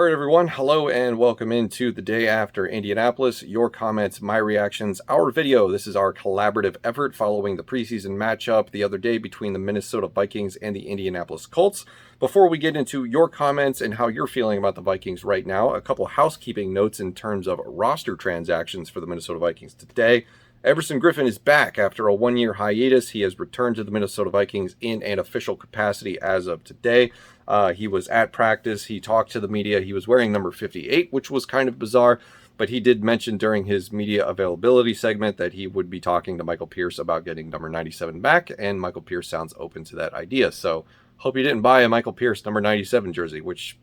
All right, everyone. Hello and welcome into the day after Indianapolis. Your comments, my reactions, our video. This is our collaborative effort following the preseason matchup the other day between the Minnesota Vikings and the Indianapolis Colts. Before we get into your comments and how you're feeling about the Vikings right now, a couple housekeeping notes in terms of roster transactions for the Minnesota Vikings today. Everson Griffen is back after a one-year hiatus. He has returned to the Minnesota Vikings in an official capacity as of today. He was at practice. He talked to the media. He was wearing number 58, which was kind of bizarre, but he did mention during his media availability segment that he would be talking to Michael Pierce about getting number 97 back, and Michael Pierce sounds open to that idea. So hope you didn't buy a Michael Pierce number 97 jersey, which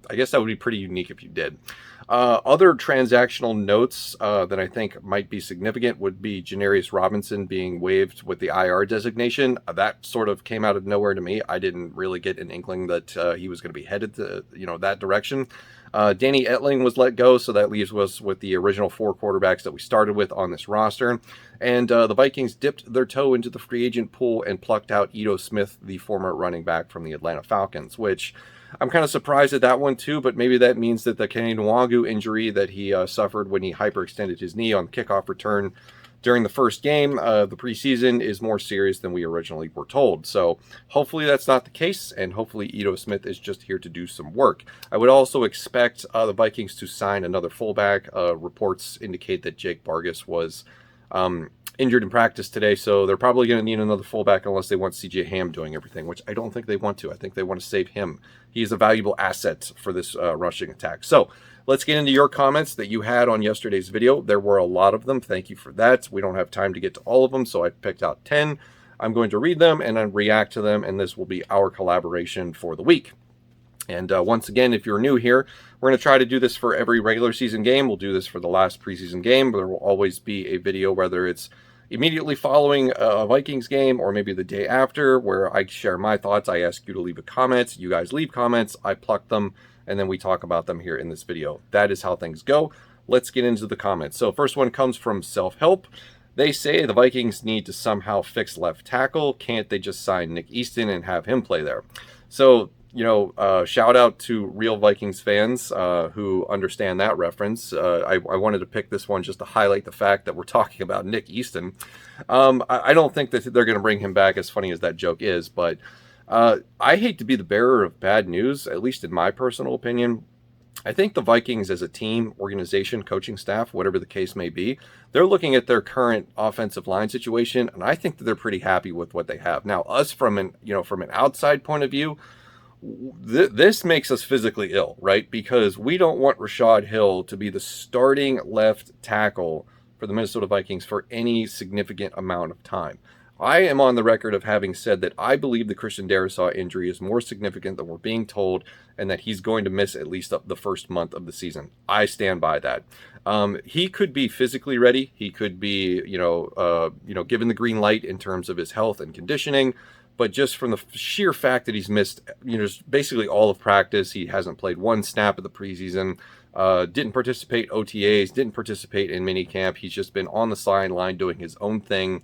I guess that would be pretty unique if you did. Other transactional notes that I think might be significant would be Janarius Robinson being waived with the IR designation. That sort of came out of nowhere to me. I didn't really get an inkling that he was going to be headed to that direction. Danny Etling was let go, so that leaves us with the original four quarterbacks that we started with on this roster. And the Vikings dipped their toe into the free agent pool and plucked out Ito Smith, the former running back from the Atlanta Falcons, which I'm kind of surprised at that one too, but maybe that means that the Kenny Nwangu injury that he suffered when he hyperextended his knee on the kickoff return during the first game of the preseason is more serious than we originally were told. So hopefully that's not the case, and hopefully Ito Smith is just here to do some work. I would also expect the Vikings to sign another fullback. Reports indicate that Jake Vargas was injured in practice today, so they're probably going to need another fullback unless they want CJ Ham doing everything, which I don't think they want to. I think they want to save him. He is a valuable asset for this rushing attack. So let's get into your comments that you had on yesterday's video. There were a lot of them. Thank you for that. We don't have time to get to all of them, so I picked out 10. I'm going to read them and then react to them, and this will be our collaboration for the week. And once again, if you're new here, we're going to try to do this for every regular season game. We'll do this for the last preseason game, but there will always be a video, whether it's immediately following a Vikings game or maybe the day after, where I share my thoughts. I ask you to leave a comment. You guys leave comments. I pluck them, and then we talk about them here in this video. That is how things go. Let's get into the comments. So first one comes from Self-Help. They say the Vikings need to somehow fix left tackle. Can't they just sign Nick Easton and have him play there? So shout out to real Vikings fans who understand that reference. I wanted to pick this one just to highlight the fact that we're talking about Nick Easton. I don't think that they're going to bring him back, as funny as that joke is, but I hate to be the bearer of bad news, at least in my personal opinion. I think the Vikings as a team, organization, coaching staff, whatever the case may be, they're looking at their current offensive line situation, and I think that they're pretty happy with what they have. Now, us from an outside point of view, this makes us physically ill, right? Because we don't want Rashad Hill to be the starting left tackle for the Minnesota Vikings for any significant amount of time. I am on the record of having said that I believe the Christian Darrisaw injury is more significant than we're being told, and that he's going to miss at least the first month of the season. I stand by that. He could be physically ready. He could be, given the green light in terms of his health and conditioning. But just from the sheer fact that he's missed, basically all of practice, he hasn't played one snap of the preseason, didn't participate OTAs, didn't participate in minicamp. He's just been on the sideline doing his own thing.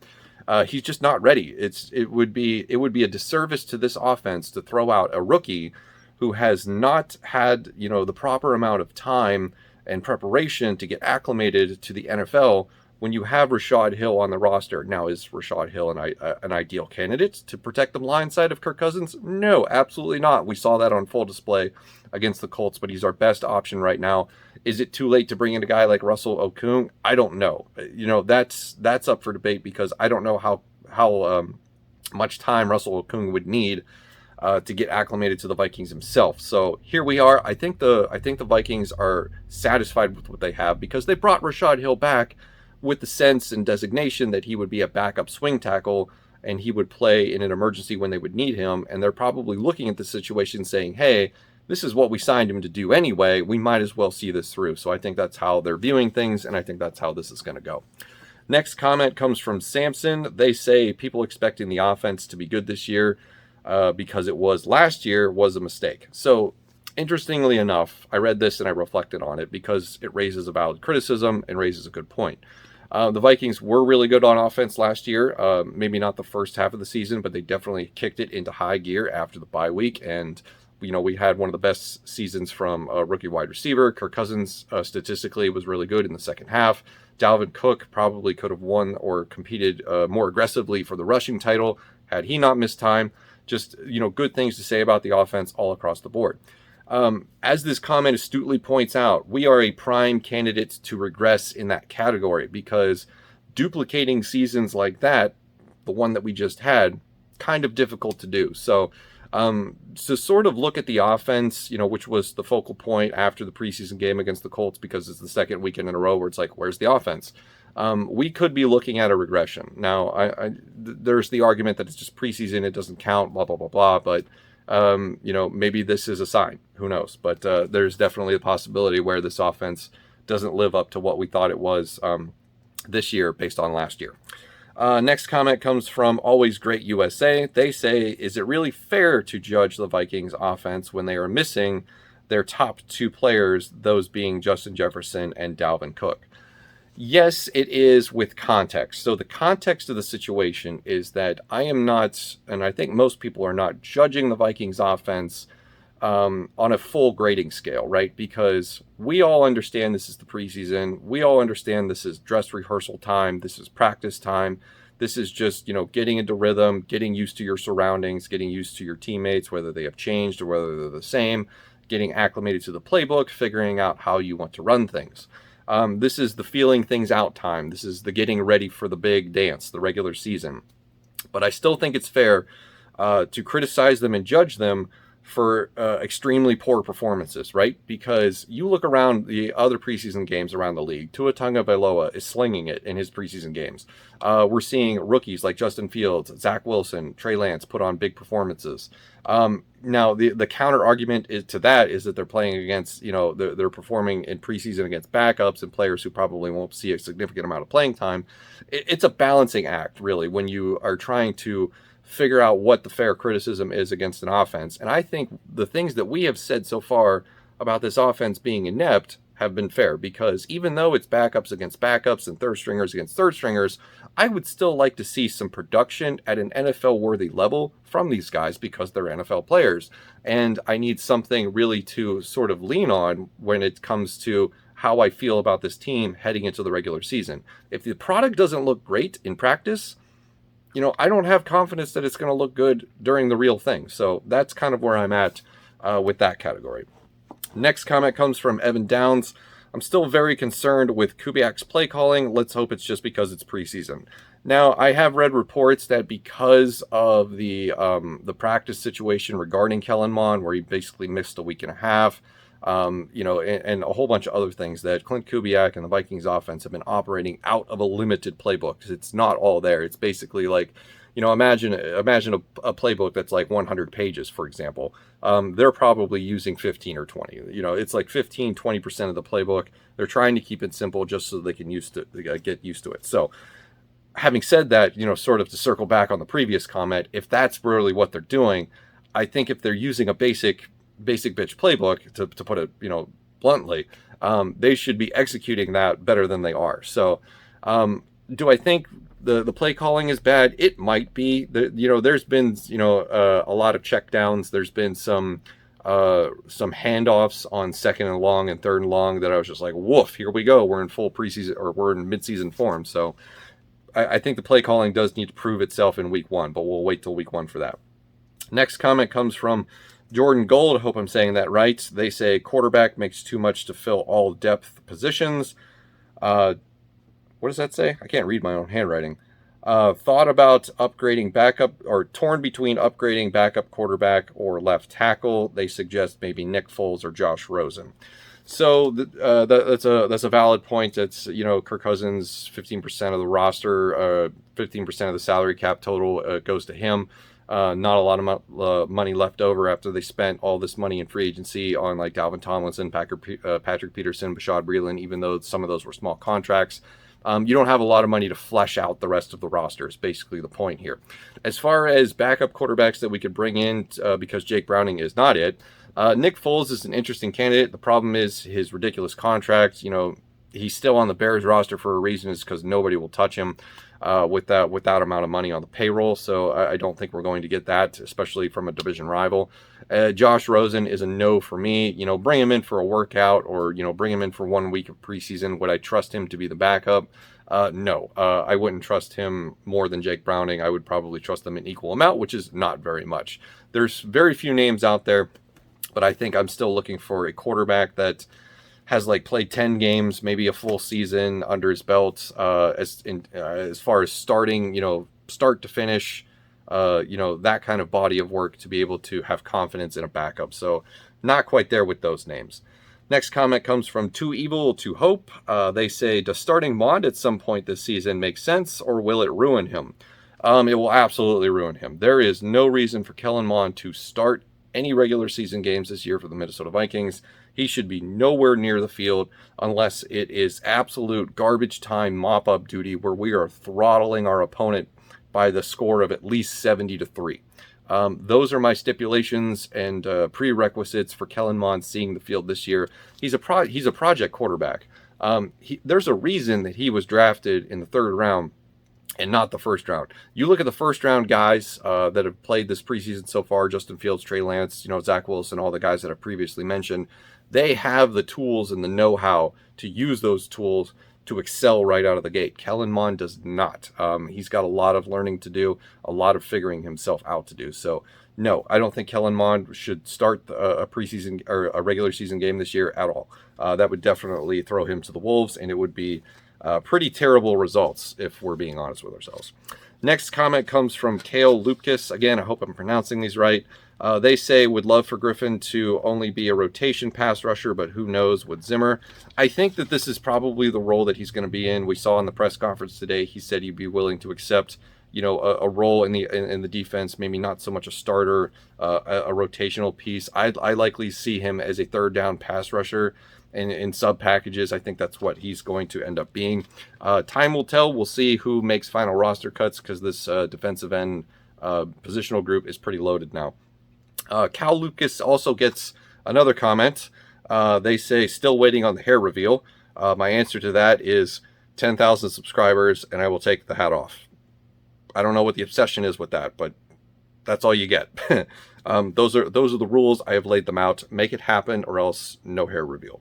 He's just not ready. It would be a disservice to this offense to throw out a rookie who has not had the proper amount of time and preparation to get acclimated to the NFL. When you have Rashad Hill on the roster, now is Rashad Hill an ideal candidate to protect the blind side of Kirk Cousins? No, absolutely not. We saw that on full display against the Colts, but he's our best option right now. Is it too late to bring in a guy like Russell Okung? I don't know. That's up for debate, because I don't know how much time Russell Okung would need to get acclimated to the Vikings himself. So here we are. I think the Vikings are satisfied with what they have, because they brought Rashad Hill back with the sense and designation that he would be a backup swing tackle and he would play in an emergency when they would need him. And they're probably looking at the situation saying, hey, this is what we signed him to do anyway. We might as well see this through. So I think that's how they're viewing things, and I think that's how this is going to go. Next comment comes from Samson. They say people expecting the offense to be good this year because it was last year was a mistake. So interestingly enough, I read this and I reflected on it because it raises a valid criticism and raises a good point. The Vikings were really good on offense last year. Maybe not the first half of the season, but they definitely kicked it into high gear after the bye week. And we had one of the best seasons from a rookie wide receiver. Kirk Cousins statistically was really good in the second half. Dalvin Cook probably could have won or competed more aggressively for the rushing title had he not missed time. Just, good things to say about the offense all across the board. As this comment astutely points out, we are a prime candidate to regress in that category because duplicating seasons like that, the one that we just had, kind of difficult to do. So to sort of look at the offense, which was the focal point after the preseason game against the Colts, because it's the second weekend in a row where it's like, where's the offense? We could be looking at a regression. Now, there's the argument that it's just preseason, it doesn't count, blah, blah, blah, blah. But, maybe this is a sign. Who knows? But there's definitely a possibility where this offense doesn't live up to what we thought it was this year based on last year. Next comment comes from Always Great USA. They say, is it really fair to judge the Vikings offense when they are missing their top two players, those being Justin Jefferson and Dalvin Cook? Yes, it is with context. So the context of the situation is that I am not, and I think most people are not, judging the Vikings offense on a full grading scale, right? Because we all understand this is the preseason. We all understand this is dress rehearsal time. This is practice time. This is just, getting into rhythm, getting used to your surroundings, getting used to your teammates, whether they have changed or whether they're the same, getting acclimated to the playbook, figuring out how you want to run things. This is the feeling things out time. This is the getting ready for the big dance, the regular season. But I still think it's fair to criticize them and judge them for extremely poor performances, right? Because you look around the other preseason games around the league, Tua Tagovailoa is slinging it in his preseason games. We're seeing rookies like Justin Fields, Zach Wilson, Trey Lance put on big performances. Now, the counter argument to that is that they're playing against, they're performing in preseason against backups and players who probably won't see a significant amount of playing time. It's a balancing act, really, when you are trying to figure out what the fair criticism is against an offense. And I think the things that we have said so far about this offense being inept have been fair, because even though it's backups against backups and third stringers against third stringers, I would still like to see some production at an NFL worthy level from these guys because they're NFL players. And I need something really to sort of lean on when it comes to how I feel about this team heading into the regular season. If the product doesn't look great in practice, I don't have confidence that it's going to look good during the real thing. So that's kind of where I'm at with that category. Next comment comes from Evan Downs. I'm still very concerned with Kubiak's play calling. Let's hope it's just because it's preseason. Now, I have read reports that because of the practice situation regarding Kellen Mond, where he basically missed a week and a half, and a whole bunch of other things, that Clint Kubiak and the Vikings offense have been operating out of a limited playbook. It's not all there. It's basically like, imagine a playbook that's like 100 pages, for example. They're probably using 15 or 20. It's like 15, 20% of the playbook. They're trying to keep it simple just so they can get used to it. So having said that, sort of to circle back on the previous comment, if that's really what they're doing, I think if they're using a basic bitch playbook, to put it, bluntly, they should be executing that better than they are. So do I think the play calling is bad? It might be. There's been, a lot of check downs. There's been some handoffs on second and long and third and long that I was just like, woof, here we go. We're in full preseason, or we're in midseason form. So I think the play calling does need to prove itself in week one, but we'll wait till week one for that. Next comment comes from Jordan Gold. I hope I'm saying that right. They say quarterback makes too much to fill all depth positions. What does that say? I can't read my own handwriting. Thought about upgrading backup, or torn between upgrading backup quarterback or left tackle. They suggest maybe Nick Foles or Josh Rosen. So that's a valid point. It's, Kirk Cousins, 15% of the roster, 15% of the salary cap total goes to him. Not a lot of money left over after they spent all this money in free agency on like Dalvin Tomlinson, Patrick Peterson, Bashaud Breeland, even though some of those were small contracts. You don't have a lot of money to flesh out the rest of the roster is basically the point here. As far as backup quarterbacks that we could bring in, because Jake Browning is not it, Nick Foles is an interesting candidate. The problem is his ridiculous contract. He's still on the Bears roster for a reason, is because nobody will touch him. with that amount of money on the payroll. So I don't think we're going to get that, especially from a division rival. Josh Rosen is a no for me. Bring him in for a workout, or bring him in for 1 week of preseason. Would I trust him to be the backup? No, I wouldn't trust him more than Jake Browning. I would probably trust them in equal amount, which is not very much. There's very few names out there, but I think I'm still looking for a quarterback that has played 10 games, maybe a full season under his belt, as far as starting, start to finish, that kind of body of work to be able to have confidence in a backup. So not quite there with those names. Next comment comes from Too Evil to Hope. They say, does starting Mond at some point this season make sense, or will it ruin him? It will absolutely ruin him. There is no reason for Kellen Mond to start any regular season games this year for the Minnesota Vikings. He should be nowhere near the field unless it is absolute garbage time mop-up duty where we are throttling our opponent by the score of at least 70-3. Those are my stipulations and prerequisites for Kellen Mond seeing the field this year. He's a project quarterback. There's a reason that he was drafted in the 3rd round and not the 1st round. You look at the 1st round guys that have played this preseason so far: Justin Fields, Trey Lance, Zach Wilson, all the guys that I've previously mentioned. They have the tools and the know-how to use those tools to excel right out of the gate. Kellen Mond does not. He's got a lot of learning to do, a lot of figuring himself out to do. So no, I don't think Kellen Mond should start a preseason or a regular season game this year at all. That would definitely throw him to the wolves, and it would be pretty terrible results if we're being honest with ourselves. Next comment comes from Kale Lupkis. Again, I hope I'm pronouncing these right. They say, would love for Griffin to only be a rotation pass rusher, but who knows with Zimmer. I think that this is probably the role that he's going to be in. We saw in the press conference today, he said he'd be willing to accept, a role in the defense, maybe not so much a starter, a rotational piece. I likely see him as a 3rd down pass rusher. In sub packages, I think that's what he's going to end up being. Time will tell. We'll see who makes final roster cuts, because this defensive end positional group is pretty loaded now. Cal Lucas also gets another comment. They say, still waiting on the hair reveal. My answer to that is 10,000 subscribers, and I will take the hat off. I don't know what the obsession is with that, but that's all you get. Those are the rules. I have laid them out. Make it happen, or else no hair reveal.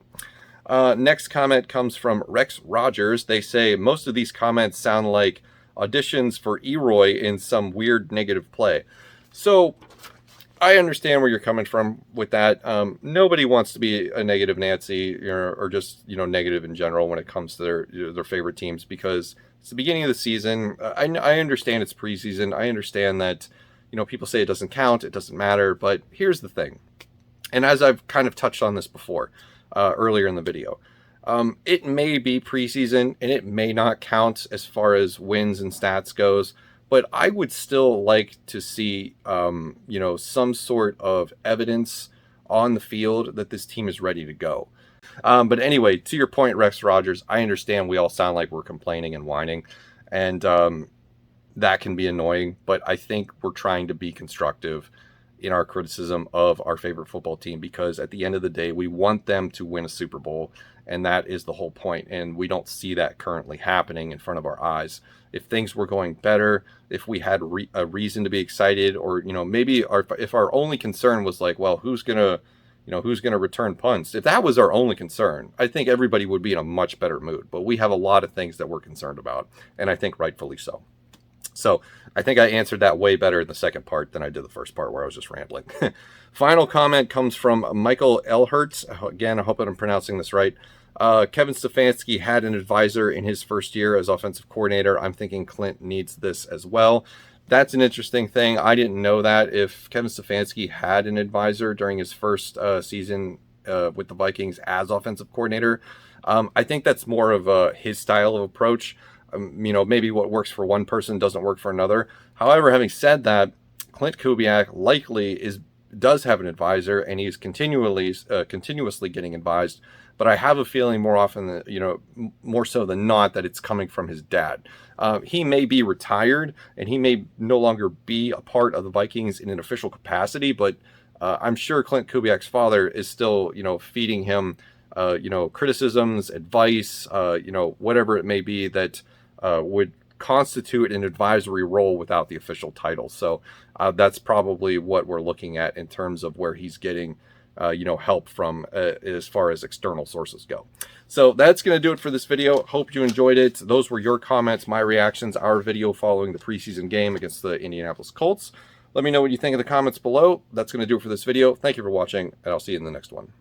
Next comment comes from Rex Rogers. They say, most of these comments sound like auditions for Eroy in some weird negative play. So I understand where you're coming from with that. Nobody wants to be a negative Nancy, or just negative in general when it comes to their favorite teams, because it's the beginning of the season. I understand it's preseason. I understand that people say it doesn't count, it doesn't matter. But here's the thing, and as I've kind of touched on this before earlier in the video, it may be preseason and it may not count as far as wins and stats goes. But I would still like to see, some sort of evidence on the field that this team is ready to go. But anyway, to your point, Rex Rogers, I understand we all sound like we're complaining and whining, and that can be annoying. But I think we're trying to be constructive in our criticism of our favorite football team, because at the end of the day, we want them to win a Super Bowl, and that is the whole point. And we don't see that currently happening in front of our eyes. If things were going better, if we had a reason to be excited, or maybe if our only concern was well, who's gonna return punts? If that was our only concern, I think everybody would be in a much better mood. But we have a lot of things that we're concerned about, and I think rightfully so. So I think I answered that way better in the second part than I did the first part, where I was just rambling. Final comment comes from Michael Elhertz. Again, I hope that I'm pronouncing this right. Kevin Stefanski had an advisor in his first year as offensive coordinator. I'm thinking Clint needs this as well. That's an interesting thing. I didn't know that if Kevin Stefanski had an advisor during his first season with the Vikings as offensive coordinator. I think that's more of his style of approach. Maybe what works for one person doesn't work for another. However, having said that, Clint Kubiak likely does have an advisor, and he's continuously getting advised. But I have a feeling more often than, more so than not, that it's coming from his dad. He may be retired, and he may no longer be a part of the Vikings in an official capacity, but I'm sure Clint Kubiak's father is still, feeding him, criticisms, advice, whatever it may be that would constitute an advisory role without the official title. So that's probably what we're looking at in terms of where he's getting help from as far as external sources go. So that's going to do it for this video. Hope you enjoyed it. Those were your comments, my reactions, our video following the preseason game against the Indianapolis Colts. Let me know what you think in the comments below. That's going to do it for this video. Thank you for watching, and I'll see you in the next one.